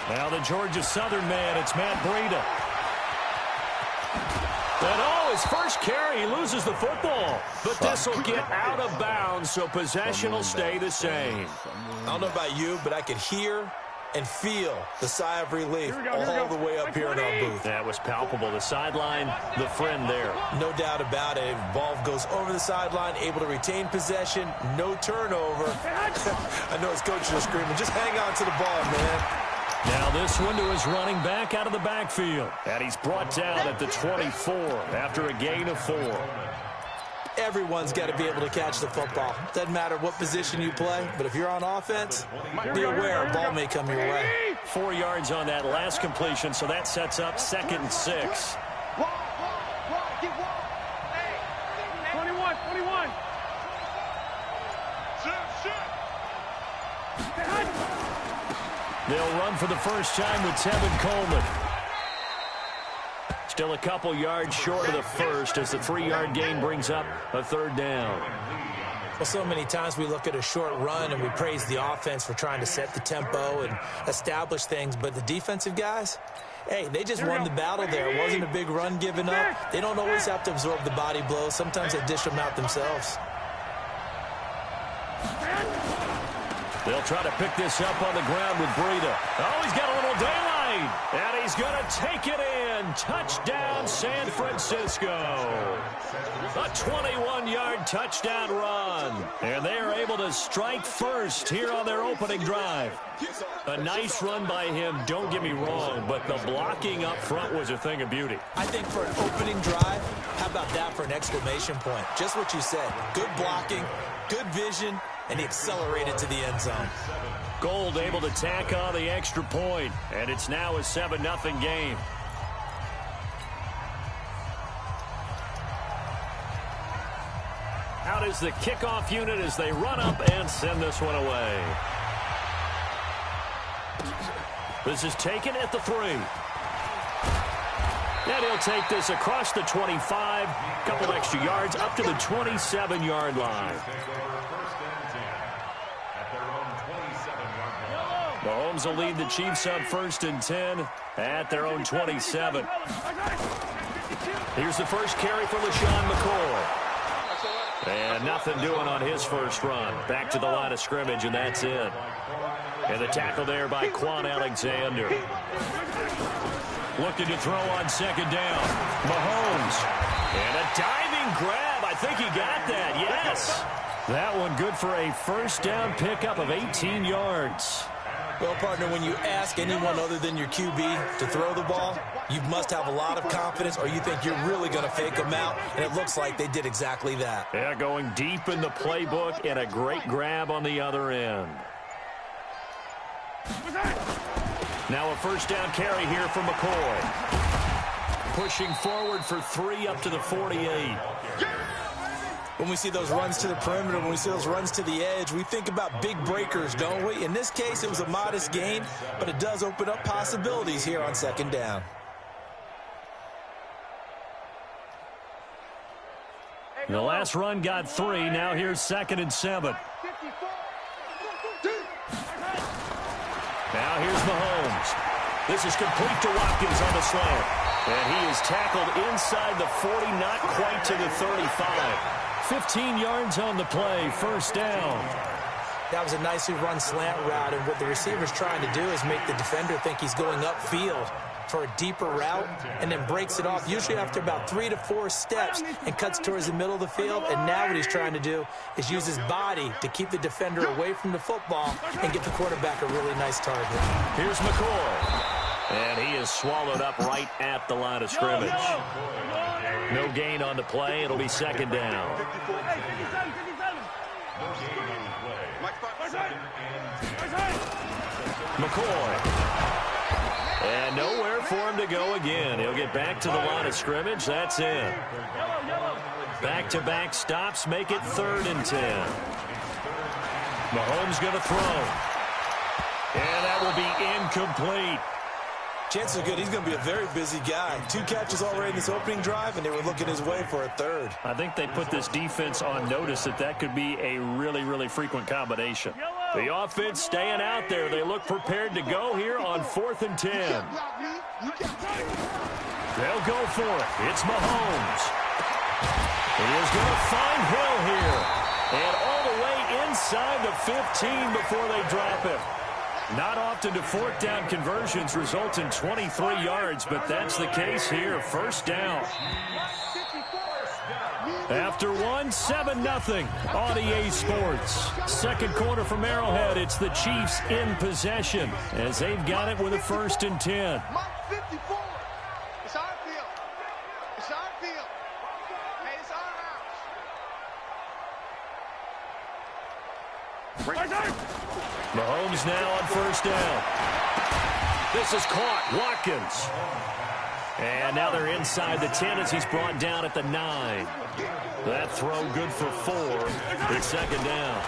Now the Georgia Southern man, it's Matt Breida. And his first carry, he loses the football. But this will get out of bounds, so possession will stay the same. I don't know about you, but I could hear and feel the sigh of relief all the way up here in our booth. That was palpable. The sideline, the friend there. No doubt about it. Ball goes over the sideline, able to retain possession, no turnover. I know his coaches are screaming, just hang on to the ball, man. Now this one to his running back out of the backfield. And he's brought down at the 24 after a gain of 4. Everyone's got to be able to catch the football. Doesn't matter what position you play, but if you're on offense, be aware a ball may come your way. 4 yards on that last completion, so that sets up 2nd and 6. 21. They'll run for the first time with Tevin Coleman. Still a couple yards short of the first as the 3-yard gain brings up a 3rd down. Well, so many times we look at a short run and we praise the offense for trying to set the tempo and establish things, but the defensive guys, hey, they just won the battle there. It wasn't a big run given up. They don't always have to absorb the body blows. Sometimes they dish them out themselves. They'll try to pick this up on the ground with Breida. Oh, he's got a little daylight. And he's going to take it in. Touchdown, San Francisco. A 21-yard touchdown run. And they are able to strike first here on their opening drive. A nice run by him, don't get me wrong, but the blocking up front was a thing of beauty. I think for an opening drive, how about that for an exclamation point? Just what you said. Good blocking, good vision, and he accelerated to the end zone. Gold able to tack on the extra point, and it's now a 7-0 game. Out is the kickoff unit as they run up and send this one away. This is taken at the 3. And he'll take this across the 25, couple extra yards up to the 27-yard line. Mahomes will lead the Chiefs on 1st and 10 at their own 27. Here's the first carry for LaShawn McCoy. And nothing doing on his first run. Back to the line of scrimmage, and that's it. And the tackle there by Quan Alexander. Looking to throw on 2nd down. Mahomes. And a diving grab. I think he got that. Yes. That one good for a first down pickup of 18 yards. Well, partner, when you ask anyone other than your QB to throw the ball, you must have a lot of confidence or you think you're really going to fake them out, and it looks like they did exactly that. Yeah, going deep in the playbook and a great grab on the other end. Now a first down carry here for McCoy. Pushing forward for 3 up to the 48. When we see those runs to the perimeter, when we see those runs to the edge, we think about big breakers, don't we? In this case, it was a modest gain, but it does open up possibilities here on 2nd down. The last run got 3. Now here's 2nd and 7. Now here's Mahomes. This is complete to Watkins on the slant. And he is tackled inside the 40, not quite to the 35. 15 yards on the play, first down. That was a nicely run slant route, and what the receiver's trying to do is make the defender think he's going upfield for a deeper route, and then breaks it off, usually after about 3 to 4 steps, and cuts towards the middle of the field. And now what he's trying to do is use his body to keep the defender away from the football and get the quarterback a really nice target. Here's McCoy. And he is swallowed up right at the line of scrimmage. No gain on the play. It'll be 2nd down. McCoy. And nowhere for him to go again. He'll get back to the line of scrimmage. That's it. Back-to-back stops make it 3rd and 10. Mahomes going to throw. And that will be incomplete. Chances are good he's going to be a very busy guy. 2 catches already in this opening drive, and they were looking his way for a 3rd. I think they put this defense on notice that could be a really, really frequent combination. The offense staying out there. They look prepared to go here on 4th and 10. They'll go for it. It's Mahomes. He is going to find Hill here. And all the way inside the 15 before they drop it. Not often do 4th down conversions result in 23 yards, but that's the case here. 1st down. After one, 7-0 on EA Sports. 2nd quarter from Arrowhead. It's the Chiefs in possession as they've got it with a 1st and 10. Mahomes now on 1st down. This is caught. Watkins. And now they're inside the 10 as he's brought down at the 9. That throw good for 4. It's 2nd down.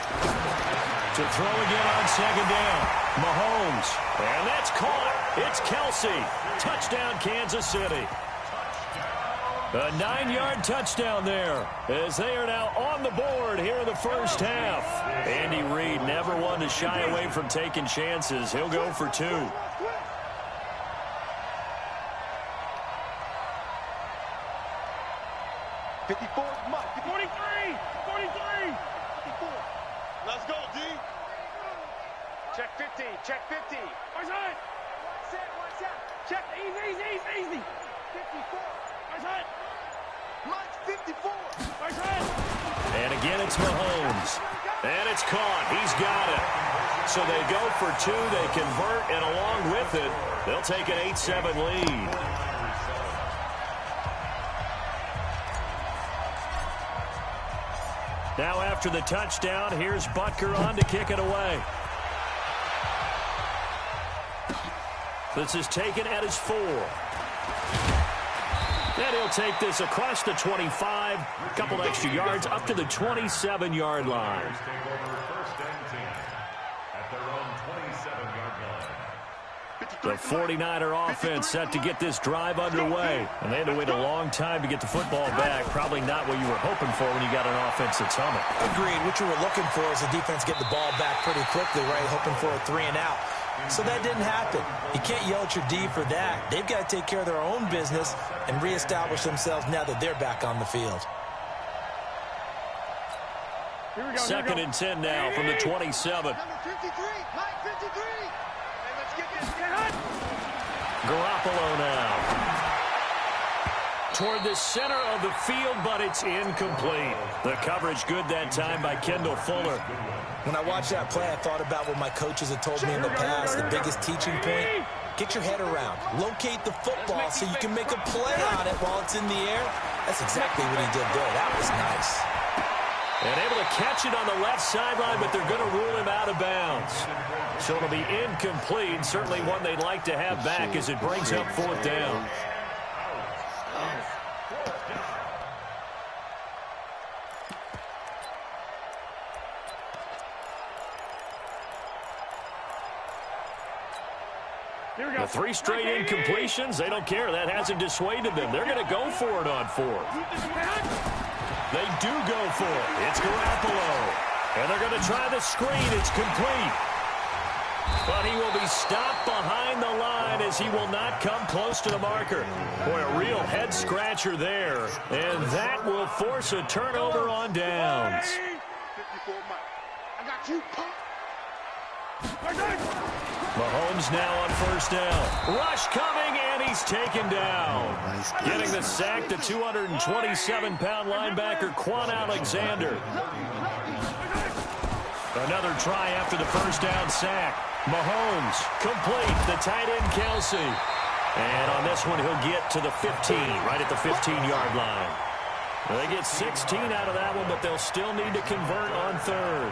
To throw again on 2nd down. Mahomes. And that's caught. It's Kelsey. Touchdown, Kansas City. A 9-yard touchdown there as they are now on the board here in the 1st half. Andy Reid never one to shy away from taking chances. He'll go for 2. 54, 43, 44. Let's go, D. Check 50, check 50. Where's it? One set. Check, easy. 54. Where's it? Mike's 54. Where's it? And again, it's Mahomes. And it's caught. He's got it. So they go for 2. They convert, and along with it, they'll take an 8-7 lead. Now after the touchdown, here's Butker on to kick it away. This is taken at his 4. And he'll take this across the 25, a couple extra yards up to the 27-yard line. The 49er offense set to get this drive underway. And they had to wait a long time to get the football back. Probably not what you were hoping for when you got an offense that's humming. Agreed. What you were looking for is the defense getting the ball back pretty quickly, right? Hoping for a 3 and out. So that didn't happen. You can't yell at your D for that. They've got to take care of their own business and reestablish themselves now that they're back on the field. 2nd and 10 now from the 27. Number 53, Mike 53. And let's get this guy. Garoppolo now. Toward the center of the field, but it's incomplete. The coverage good that time by Kendall Fuller. When I watched that play, I thought about what my coaches had told me in the past. The biggest teaching point, get your head around. Locate the football so you can make a play on it while it's in the air. That's exactly what he did there. That was nice. And able to catch it on the left sideline, but they're going to rule him out of bounds. So it'll be incomplete. Certainly one they'd like to have back as it brings up 4th down. The 3 straight incompletions, they don't care. That hasn't dissuaded them. They're going to go for it on 4th. They do go for it. It's Garoppolo. And they're going to try the screen. It's complete. But he will be stopped behind the line as he will not come close to the marker. Boy, a real head-scratcher there. And that will force a turnover on downs. 54, Mike. I got you, punk. Mahomes now on 1st down. Rush coming, and he's taken down. Getting the sack, the 227-pound linebacker, Quan Alexander. Another try after the 1st down sack. Mahomes, complete, the tight end Kelsey. And on this one, he'll get to the 15, right at the 15-yard line. They get 16 out of that one, but they'll still need to convert on 3rd.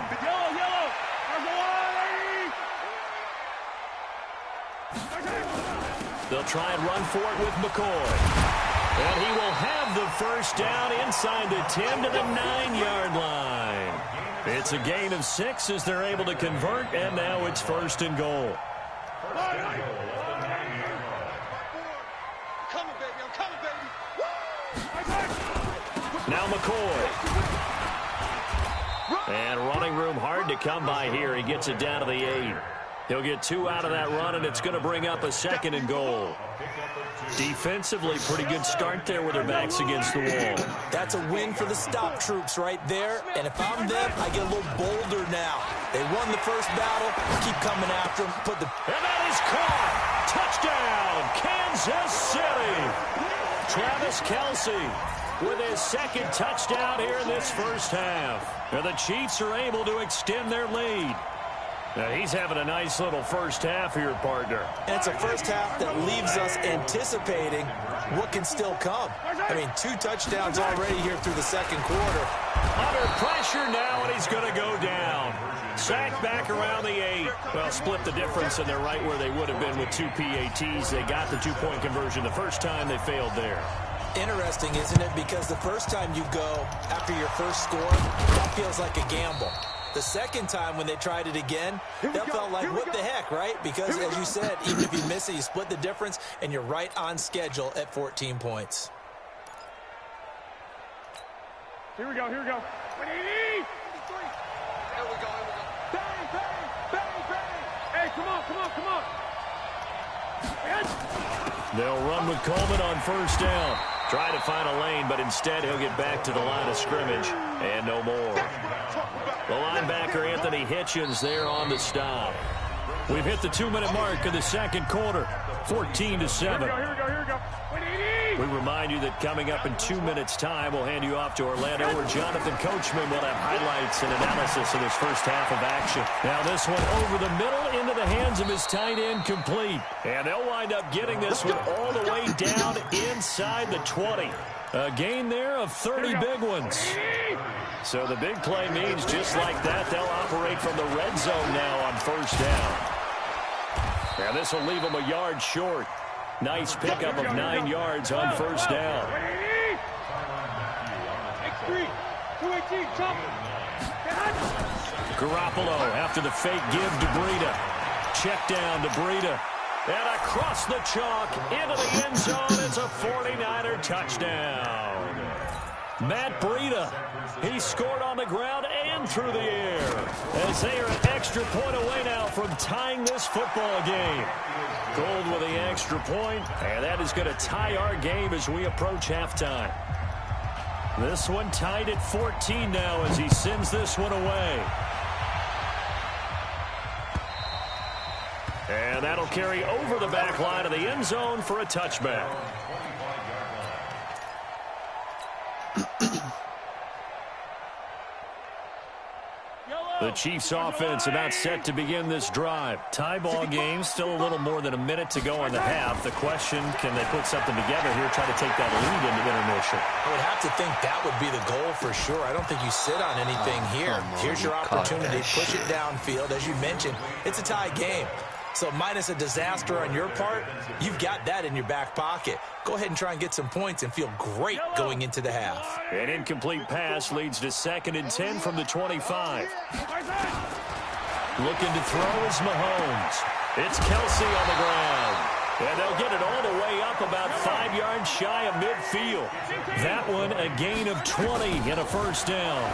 They'll try and run for it with McCoy. And he will have the 1st down inside the 10 to the 9-yard line. It's a gain of 6 as they're able to convert, and now it's 1st and goal. Now McCoy. And running room hard to come by here. He gets it down to the 8. He'll get 2 out of that run, and it's going to bring up a 2nd and goal. Defensively, pretty good start there with their backs against the wall. That's a win for the stop troops right there. And if I'm them, I get a little bolder now. They won the first battle. Keep coming after them. And that is caught. Touchdown, Kansas City. Travis Kelce with his 2nd touchdown here in this first half. Now the Chiefs are able to extend their lead. Now he's having a nice little first half here, partner. And it's a first half that leaves us anticipating what can still come. I mean, 2 touchdowns already here through the 2nd quarter. Under pressure now, and he's going to go down. Sacked back around the 8. Well, split the difference, and they're right where they would have been with 2 PATs. They got the 2-point conversion the first time. They failed there. Interesting, isn't it? Because the first time you go after your first score, that feels like a gamble. The second time when they tried it again, that felt like, what the heck, right? Because, as you said, even if you miss it, you split the difference, and you're right on schedule at 14 points. Here we go, here we go. Here we go. Bang, bang, bang, bang. Hey, come on, come on, come on. They'll run with Coleman on first down. Try to find a lane, but instead he'll get back to the line of scrimmage, and no more. The linebacker, Anthony Hitchens, there on the stop. We've hit the 2-minute mark of the 2nd quarter, 14-7. Here we go. We remind you that coming up in 2 minutes' time, we'll hand you off to Orlando, where Jonathan Coachman will have highlights and analysis of this first half of action. Now this one over the middle into the hands of his tight end, complete. And they'll wind up getting this one all the way down inside the 20. A gain there of 30 big ones. So the big play means just like that, they'll operate from the red zone now on first down. And this will leave them a yard short. Nice pickup of 9 yards on first down. Garoppolo after the fake give to Breida. Check down to Breida. And across the chalk into the end zone. It's a 49er touchdown. Matt Breida. He scored on the ground and through the air. As they are an extra point away now from tying this football game. Gold with the extra point, and that is going to tie our game as we approach halftime. This one tied at 14 now as he sends this one away. And that'll carry over the back line of the end zone for a touchback. The Chiefs offense about set to begin this drive. Tie ball game, still a little more than a minute to go in the half. The question, can they put something together here, try to take that lead into intermission? I would have to think that would be the goal for sure. I don't think you sit on anything here. Here's your opportunity. Push it downfield. As you mentioned, it's a tie game. So minus a disaster on your part, you've got that in your back pocket. Go ahead and try and get some points and feel great going into the half. An incomplete pass leads to 2nd and 10 from the 25. Looking to throw is Mahomes. It's Kelce on the ground. And they'll get it all the way up about 5 yards shy of midfield. That one a gain of 20 and a first down.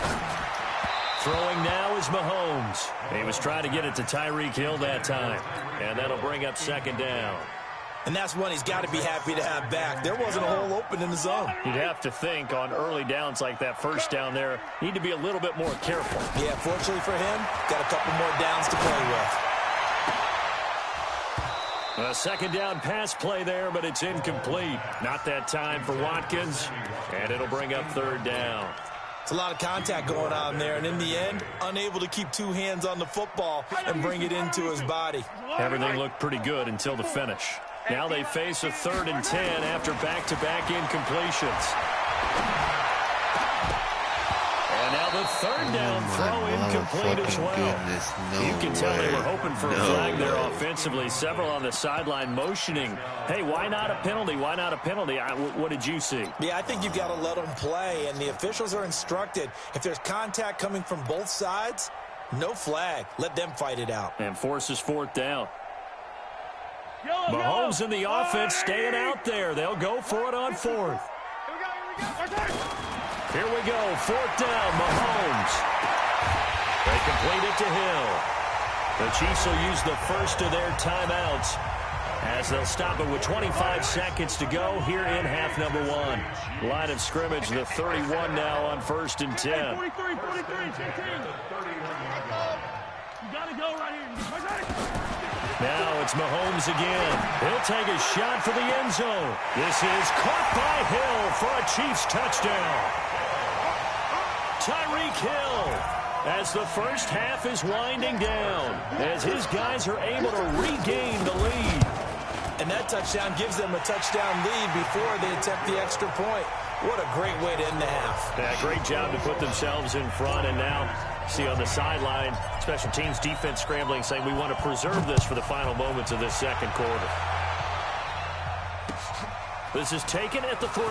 Throwing now is Mahomes. He was trying to get it to Tyreek Hill that time. And that'll bring up 2nd down. And that's one he's got to be happy to have back. There wasn't a hole open in the zone. You'd have to think on early downs like that first down there, need to be a little bit more careful. Yeah, fortunately for him, got a couple more downs to play with. A 2nd down pass play there, but it's incomplete. Not that time for Watkins, and it'll bring up 3rd down. It's a lot of contact going on there, and in the end, unable to keep 2 hands on the football and bring it into his body. Everything looked pretty good until the finish. Now they face a 3rd and 10 after back-to-back incompletions. And now the 3rd down throw incomplete as well. You can tell they were hoping for a flag there offensively. Several on the sideline motioning, hey, why not a penalty? Why not a penalty? What did you see? Yeah, I think you've got to let them play, and the officials are instructed. If there's contact coming from both sides, no flag. Let them fight it out. And forces 4th down. Mahomes and the offense staying out there. They'll go for it on 4th. Here we go. Here we go, 4th down, Mahomes. They complete it to Hill. The Chiefs will use the first of their timeouts as they'll stop it with 25 seconds to go here in half number one. Line of scrimmage, the 31 now on 1st and 10. 43, 15. You got to go right here. Now it's Mahomes again. He'll take a shot for the end zone. This is caught by Hill for a Chiefs touchdown. Tyreek Hill, as the first half is winding down, as his guys are able to regain the lead. And that touchdown gives them a touchdown lead before they attempt the extra point. What a great way to end the half. Yeah, great job to put themselves in front. And now, see on the sideline, special teams defense scrambling, saying we want to preserve this for the final moments of this second quarter. This is taken at the 3.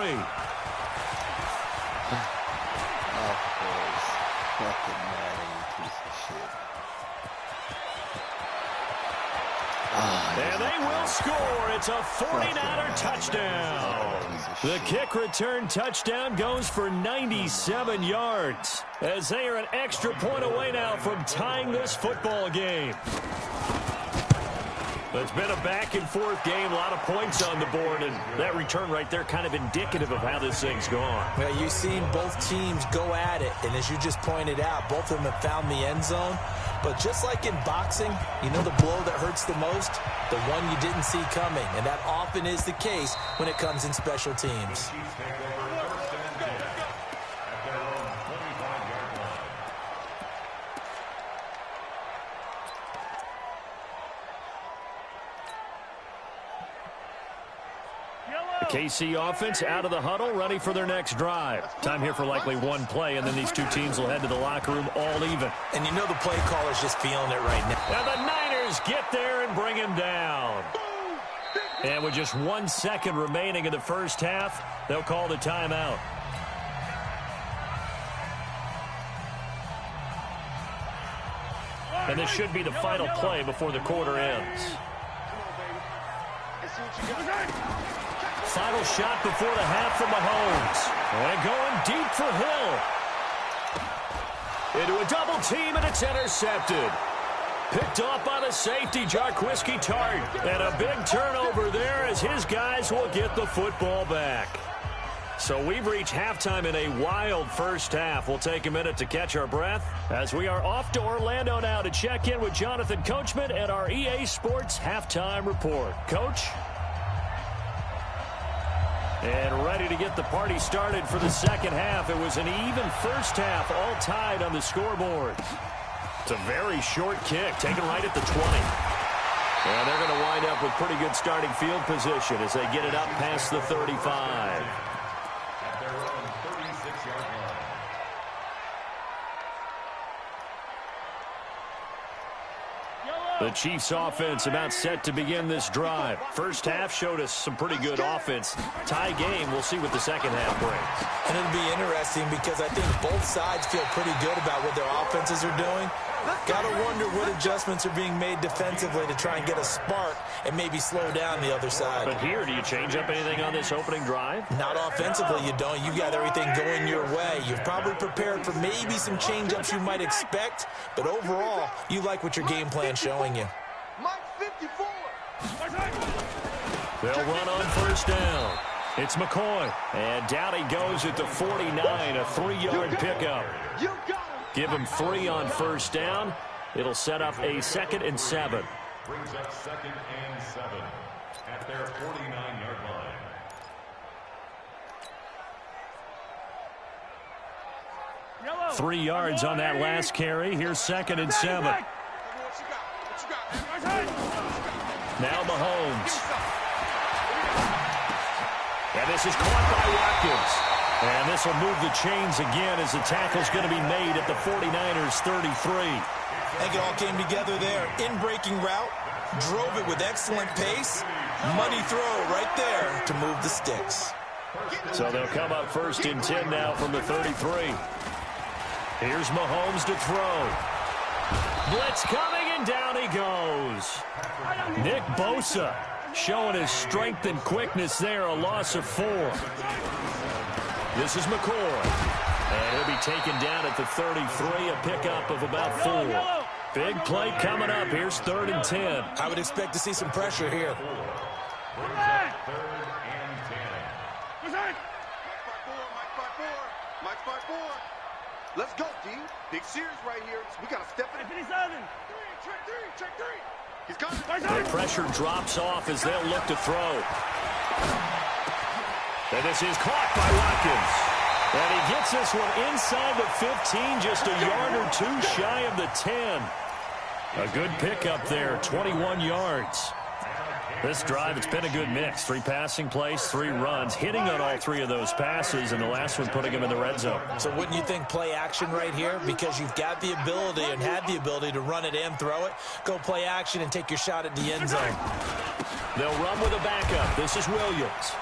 And they will score. It's a 49er touchdown. The kick return touchdown goes for 97 yards as they are an extra point away now from tying this football game. It's been a back-and-forth game, a lot of points on the board, and that return right there kind of indicative of how this thing's gone. Well, you've seen both teams go at it, and as you just pointed out, both of them have found the end zone. But just like in boxing, you know the blow that hurts the most? The one you didn't see coming, and that often is the case when it comes in special teams. KC offense out of the huddle, ready for their next drive. Time here for likely one play, and then these two teams will head to the locker room all even. And you know the play caller's just feeling it right now. And the Niners get there and bring him down. And with just 1 second remaining in the first half, they'll call the timeout. And this should be the final play before the quarter ends. Final shot before the half from Mahomes. And going deep for Hill. Into a double team, and it's intercepted. Picked off by the safety, Jarquiski Tart. And a big turnover there as his guys will get the football back. So we've reached halftime in a wild first half. We'll take a minute to catch our breath as we are off to Orlando now to check in with Jonathan Coachman and our EA Sports Halftime Report. Coach? And ready to get the party started for the second half. It was an even first half, all tied on the scoreboard. It's a very short kick, taken right at the 20. And they're going to wind up with pretty good starting field position as they get it up past the 35. The Chiefs offense about set to begin this drive. First half showed us some pretty good offense. Tie game, we'll see what the second half brings. And it'll be interesting because I think both sides feel pretty good about what their offenses are doing. Got to wonder what adjustments are being made defensively to try and get a spark and maybe slow down the other side. But here, do you change up anything on this opening drive? Not offensively, you don't. You got everything going your way. You've probably prepared for maybe some change-ups you might expect, but overall, you like what your game plan's showing you. They'll run on first down. It's McCoy, and down he goes at the 49, a 3-yard pickup. Give him 3 on first down. It'll set up a 2nd and 7. Brings up 2nd and 7 at their 49-yard line. 3 yards on that last carry. Here's 2nd and 7. Now Mahomes. And this is caught by Watkins. And this will move the chains again as the tackle's going to be made at the 49ers 33. I think it all came together there. In-breaking route, drove it with excellent pace. Money throw right there to move the sticks. So they'll come up 1st and 10 now from the 33. Here's Mahomes to throw. Blitz coming, and down he goes. Nick Bosa showing his strength and quickness there, a loss of 4. This is McCoy. And he'll be taken down at the 33, a pickup of about 4. Big play coming up. Here's 3rd and 10. I would expect to see some pressure here. Brings up 3rd and 10. Mike 5-4. Let's go, D. Big series right here. We got to step in. 57. Check three. He's coming. The pressure drops off as they'll look to throw. And this is caught by Watkins. And he gets this one inside the 15, just a yard or 2 shy of the 10. A good pickup there, 21 yards. This drive, it's been a good mix. 3 passing plays, 3 runs, hitting on all 3 of those passes, and the last one putting him in the red zone. So wouldn't you think play action right here? Because you've got the ability and had the ability to run it and throw it. Go play action and take your shot at the end zone. They'll run with a backup. This is Williams.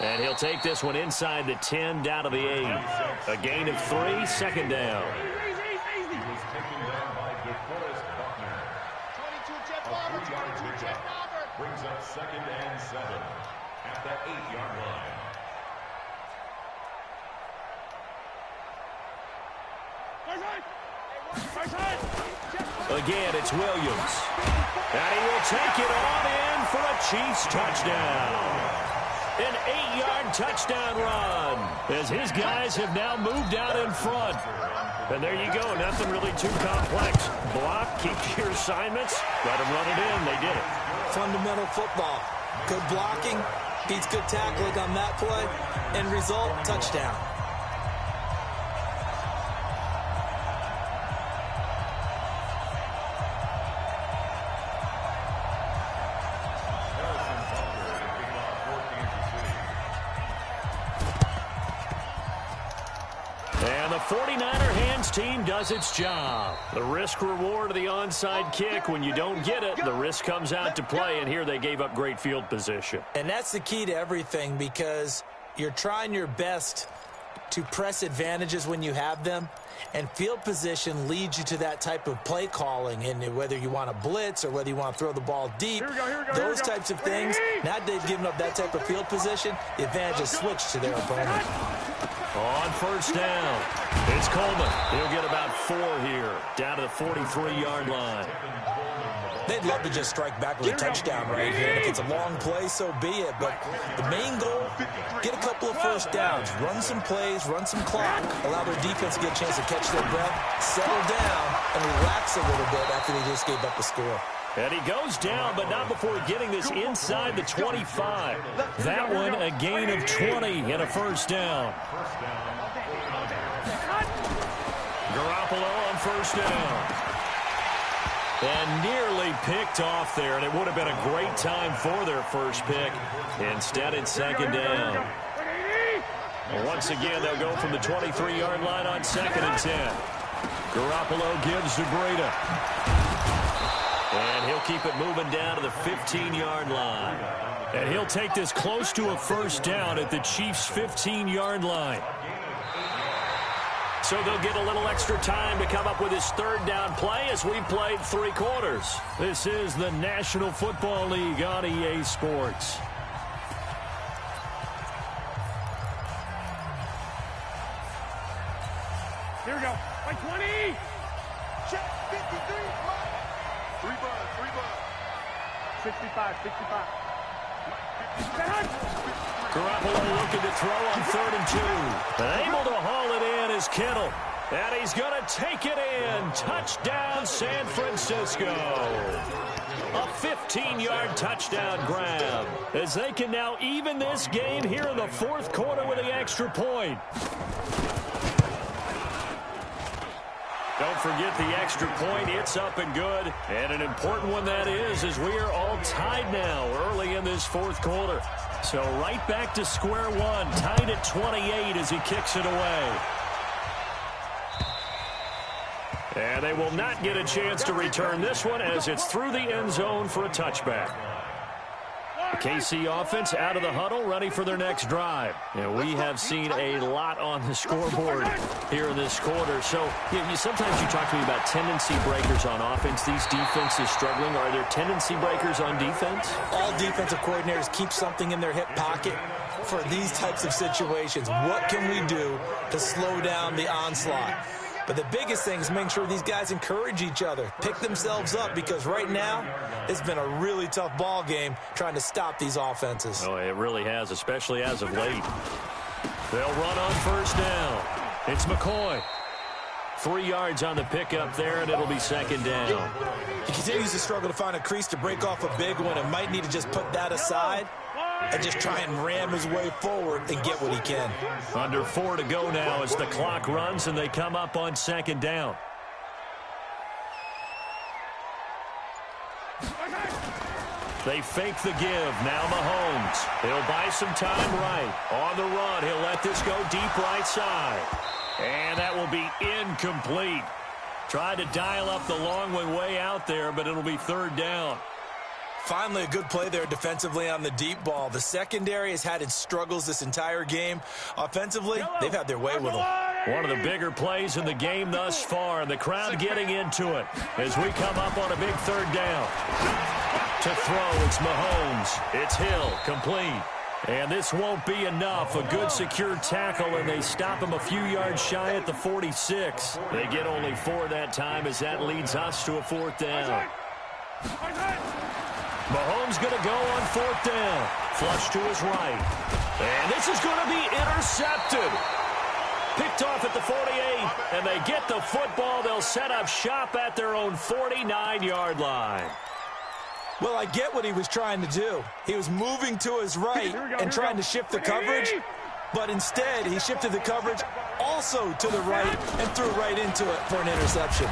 And he'll take this one inside the 10, down to the 8. A gain of 3, second down. Brings up 2nd and 7 at that 8-yard line. Again, it's Williams. And he will take it on in for a Chiefs touchdown. An 8-yard touchdown run as his guys have now moved out in front. And there you go. Nothing really too complex. Block, keep your assignments, let them run it in. They did it. Fundamental football. Good blocking, beats good tackling on that play. End result, touchdown. And the 49er hands team does its job. The risk-reward of the onside kick. When you don't get it, the risk comes out to play, and here they gave up great field position. And that's the key to everything, because you're trying your best to press advantages when you have them, and field position leads you to that type of play calling, and whether you want to blitz or whether you want to throw the ball deep, those types of things. Now that they've given up that type of field position, the advantage is switched to their opponent. On first down, it's Coleman. He'll get about 4 here, down to the 43-yard line. They'd love to just strike back with a touchdown right here. And if it's a long play, so be it. But the main goal, get a couple of first downs, run some plays, run some clock, allow their defense to get a chance to catch their breath, settle down, and relax a little bit after they just gave up a score. And he goes down, but not before getting this inside the 25. That one, a gain of 20 and a first down. Garoppolo on first down. And nearly picked off there, and it would have been a great time for their first pick. Instead, it's second down. And once again, they'll go from the 23-yard line on 2nd and 10. Garoppolo gives to Breida. And he'll keep it moving down to the 15-yard line. And he'll take this close to a first down at the Chiefs' 15-yard line. So they'll get a little extra time to come up with his 3rd down play as we've played 3 quarters. This is the National Football League on EA Sports. Here we go. By 20. Check 53. 3 bucks. 65. Garoppolo looking to throw on 3rd and 2. And able to haul it in is Kittle. And he's going to take it in. Touchdown, San Francisco. A 15-yard touchdown grab. As they can now even this game here in the 4th quarter with the extra point. Don't forget the extra point. It's up and good. And an important one that is, as we are all tied now early in this 4th quarter. So right back to square one, tied at 28 as he kicks it away. And they will not get a chance to return this one as it's through the end zone for a touchback. KC offense out of the huddle, ready for their next drive. And we have seen a lot on the scoreboard here in this quarter. So sometimes you talk to me about tendency breakers on offense. These defenses struggling. Are there tendency breakers on defense? All defensive coordinators keep something in their hip pocket for these types of situations. What can we do to slow down the onslaught? But the biggest thing is making sure these guys encourage each other, pick themselves up, because right now it's been a really tough ball game trying to stop these offenses. Oh, it really has, especially as of late. They'll run on first down. It's McCoy. 3 yards on the pickup there, and it'll be second down. He continues to struggle to find a crease to break off a big one and might need to just put that aside and just try and ram his way forward and get what he can. Under 4 to go now as the clock runs and they come up on second down. They fake the give. Now Mahomes. He'll buy some time right. On the run, he'll let this go deep right side. And that will be incomplete. Tried to dial up the long way out there, but it'll be third down. Finally, a good play there defensively on the deep ball. The secondary has had its struggles this entire game. Offensively, they've had their way with them. One of the bigger plays in the game thus far, and the crowd getting into it as we come up on a big third down. To throw, it's Mahomes. It's Hill, complete. And this won't be enough. A good secure tackle, and they stop him a few yards shy at the 46. They get only 4 that time as that leads us to a fourth down. Mahomes going to go on fourth down. Flush to his right. And this is going to be intercepted. Picked off at the 48, and they get the football. They'll set up shop at their own 49-yard line. Well, I get what he was trying to do. He was moving to his right and trying to shift the coverage, but instead he shifted the coverage also to the right and threw right into it for an interception.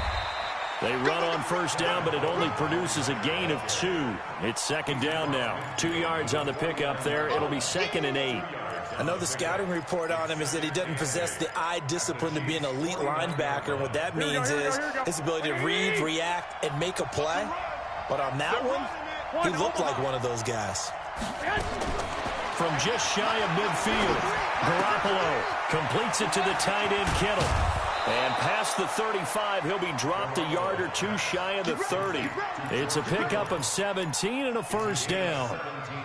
They run on first down, but it only produces a gain of 2. It's second down now. 2 yards on the pickup there. It'll be second and 8. I know the scouting report on him is that he doesn't possess the eye discipline to be an elite linebacker. And what that means is his ability to read, react, and make a play. But on that one, he looked like one of those guys. From just shy of midfield, Garoppolo completes it to the tight end Kittle. And past the 35, he'll be dropped a yard or 2 shy of the 30. It's a pickup of 17 and a first down.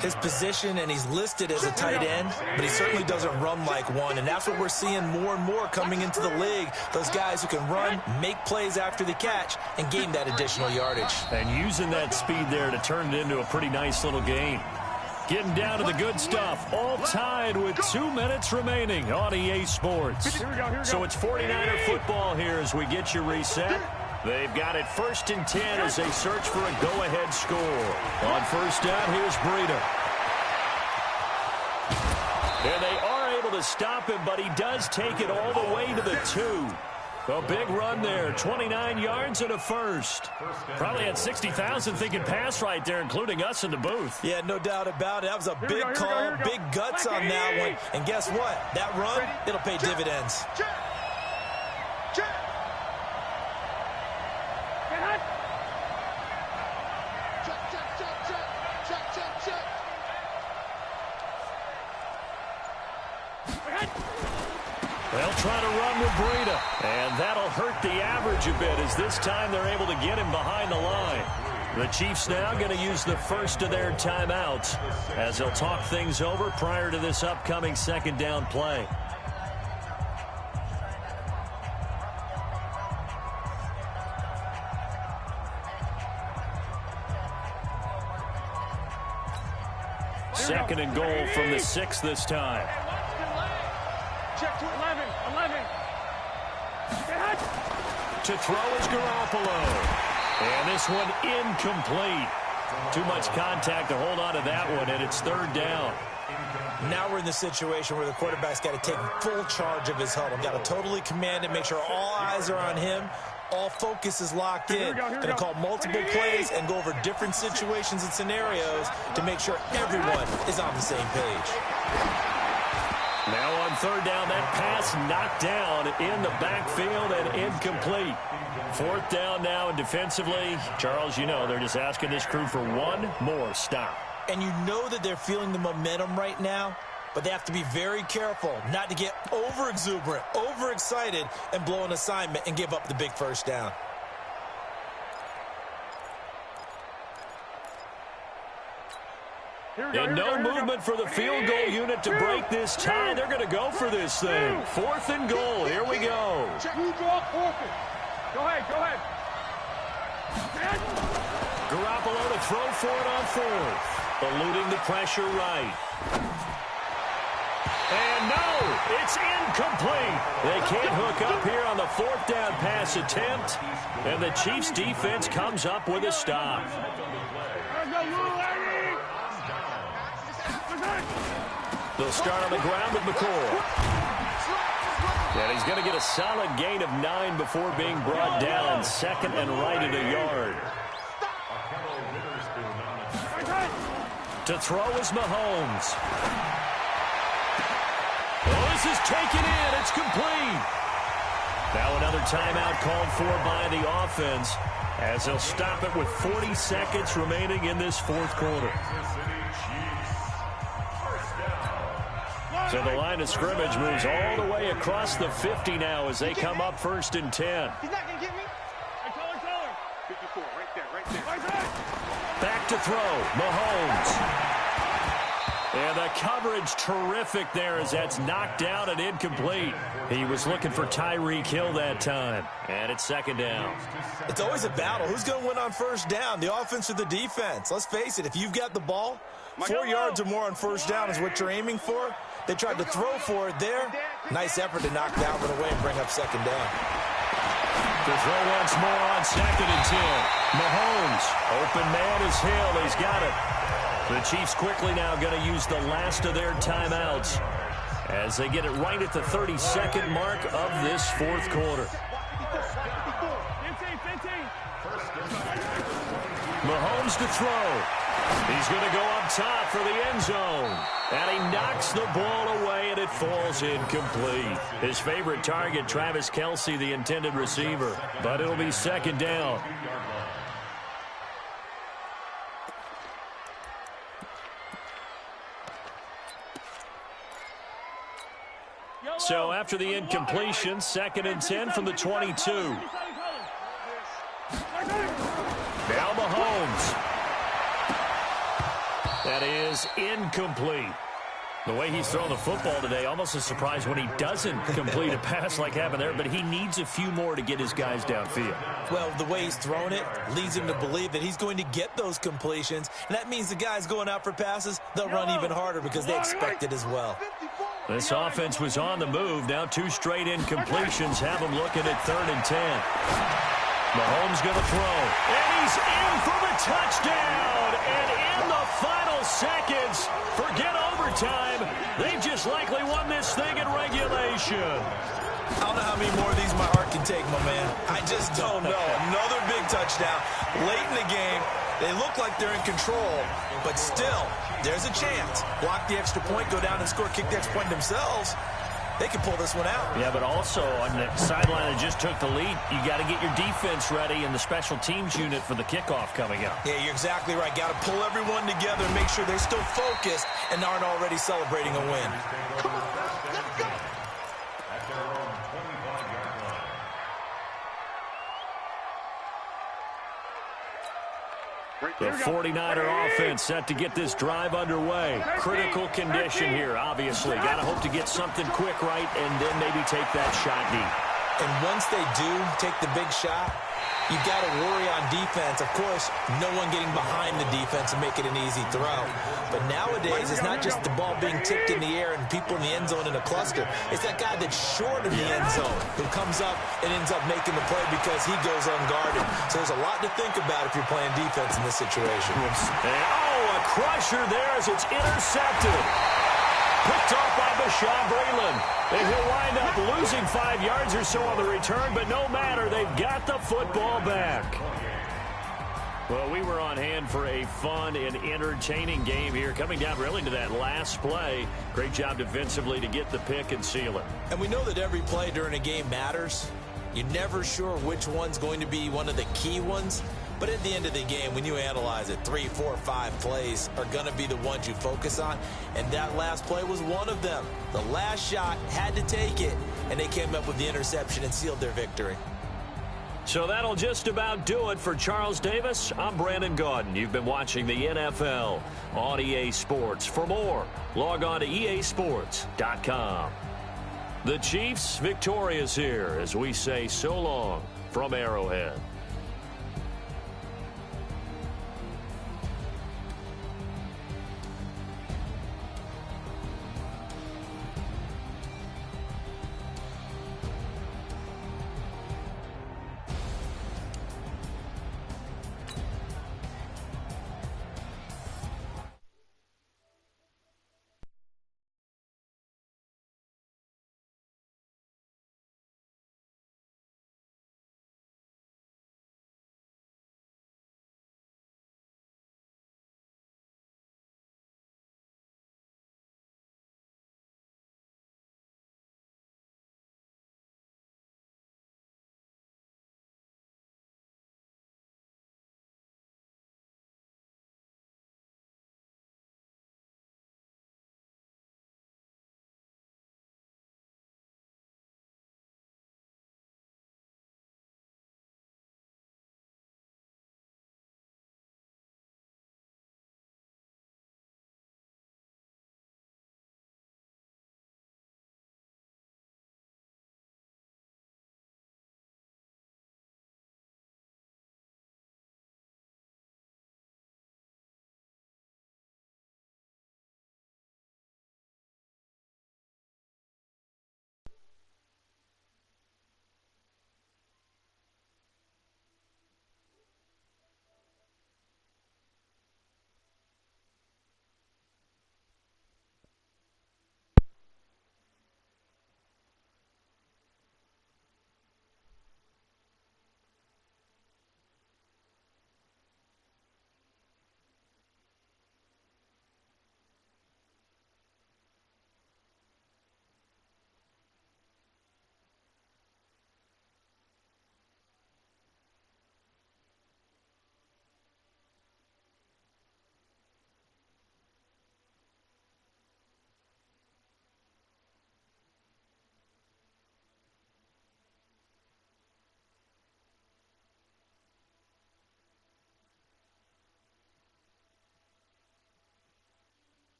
His position, and he's listed as a tight end, but he certainly doesn't run like one. And that's what we're seeing more and more coming into the league. Those guys who can run, make plays after the catch, and gain that additional yardage. And using that speed there to turn it into a pretty nice little gain. Getting down to the good stuff. All tied with 2 minutes remaining on EA Sports. Here we go. So it's 49er football here as we get you reset. They've got it 1st and 10 as they search for a go-ahead score. On first down, here's Breida. And they are able to stop him, but he does take it all the way to the 2. A big run there, 29 yards and a first. Probably had 60,000 thinking pass right there, including us in the booth. Yeah, no doubt about it. That was a big call, big guts on that one. And guess what? That run, it'll pay dividends. They'll try to run with Breida, and that'll hurt the average a bit as this time they're able to get him behind the line. The Chiefs now going to use the first of their timeouts as they'll talk things over prior to this upcoming second down play. Second and goal from the 6 this time. Check to 11. To throw is Garoppolo. And this one incomplete. Too much contact to hold on to that one, and it's third down. Now we're in the situation where the quarterback's got to take full charge of his huddle. Got to totally command it, make sure all eyes are on him. All focus is locked in. Going to call multiple plays and go over different situations and scenarios to make sure everyone is on the same page. Now on third down, that pass knocked down in the backfield and incomplete. Fourth down now, and defensively, Charles, you know, they're just asking this crew for one more stop. and you know that they're feeling the momentum right now, but they have to be very careful not to get over-exuberant, over-excited, and blow an assignment and give up the big first down. And no movement for the field goal unit to break this tie. They're going to go for this thing. 4th and goal. Here we go. Go ahead. Garoppolo to throw for it on 4th. Eluding the pressure right. And no, it's incomplete. They can't hook up here on the 4th down pass attempt. And the Chiefs defense comes up with a stop. They'll start on the ground with McCoy. And he's going to get a solid gain of 9 before being brought down. 2nd and right at a yard. To throw is Mahomes. Oh, this is taken in. It's complete. Now another timeout called for by the offense as they'll stop it with 40 seconds remaining in this 4th quarter. So the line of scrimmage moves all the way across the 50 now as they come up 1st and 10. He's not going to get me. Hey, tell her. 54, right there. Back to throw, Mahomes. And the coverage terrific there as that's knocked down and incomplete. He was looking for Tyreek Hill that time. And it's 2nd down. It's always a battle. Who's going to win on 1st down, the offense or the defense? Let's face it, if you've got the ball, 4 yards or more on 1st down is what you're aiming for. They tried to throw for it there. Nice effort to knock Dalvin away and bring up 2nd down. To throw once more on 2nd and 10. Mahomes, open man is Hill. He's got it. The Chiefs quickly now going to use the last of their timeouts as they get it right at the 32nd mark of this 4th quarter. Mahomes to throw. He's going to go up top for the end zone. And he knocks the ball away, and it falls incomplete. His favorite target, Travis Kelce, the intended receiver. But it'll be 2nd down. So after the incompletion, 2nd and 10 from the 22. Now Mahomes. That is incomplete. The way he's thrown the football today, almost a surprise when he doesn't complete a pass like happened there, but he needs a few more to get his guys downfield. Well, the way he's thrown it leads him to believe that he's going to get those completions, and that means the guys going out for passes, they'll run even harder because they expect it as well. This offense was on the move. Now 2 straight incompletions have them looking at 3rd and 10. Mahomes going to throw. And he's in for the touchdown. And in the final seconds, forget overtime. They've just likely won this thing in regulation. I don't know how many more of these my heart can take, my man. I just don't know. Another big touchdown. Late in the game, they look like they're in control, but still, there's a chance. Block the extra point, go down and score, kick the extra point themselves. They can pull this one out. Yeah, but also on the sideline that just took the lead, you got to get your defense ready and the special teams unit for the kickoff coming up. Yeah, you're exactly right. Got to pull everyone together and make sure they're still focused and aren't already celebrating a win. Come on, let's go. The 49er offense set to get this drive underway. Critical condition here, obviously. Got to hope to get something quick right and then maybe take that shot deep. And once they do take the big shot, you got to worry on defense. Of course, no one getting behind the defense and make it an easy throw. But nowadays, it's not just the ball being tipped in the air and people in the end zone in a cluster. It's that guy that's short of the end zone who comes up and ends up making the play because he goes unguarded. So there's a lot to think about if you're playing defense in this situation. Oh, a crusher there as it's intercepted. Picked off by Bashaud Breeland. And he'll wind up losing 5 yards or so on the return, but no matter, they've got the football back. Well, we were on hand for a fun and entertaining game here, coming down really to that last play. Great job defensively to get the pick and seal it. And we know that every play during a game matters. You're never sure which one's going to be one of the key ones. But at the end of the game, when you analyze it, 3, 4, 5 plays are going to be the ones you focus on, and that last play was one of them. The last shot had to take it, and they came up with the interception and sealed their victory. So that'll just about do it for Charles Davis. I'm Brandon Gaudin. You've been watching the NFL on EA Sports. For more, log on to easports.com. The Chiefs victorious here as we say so long from Arrowhead.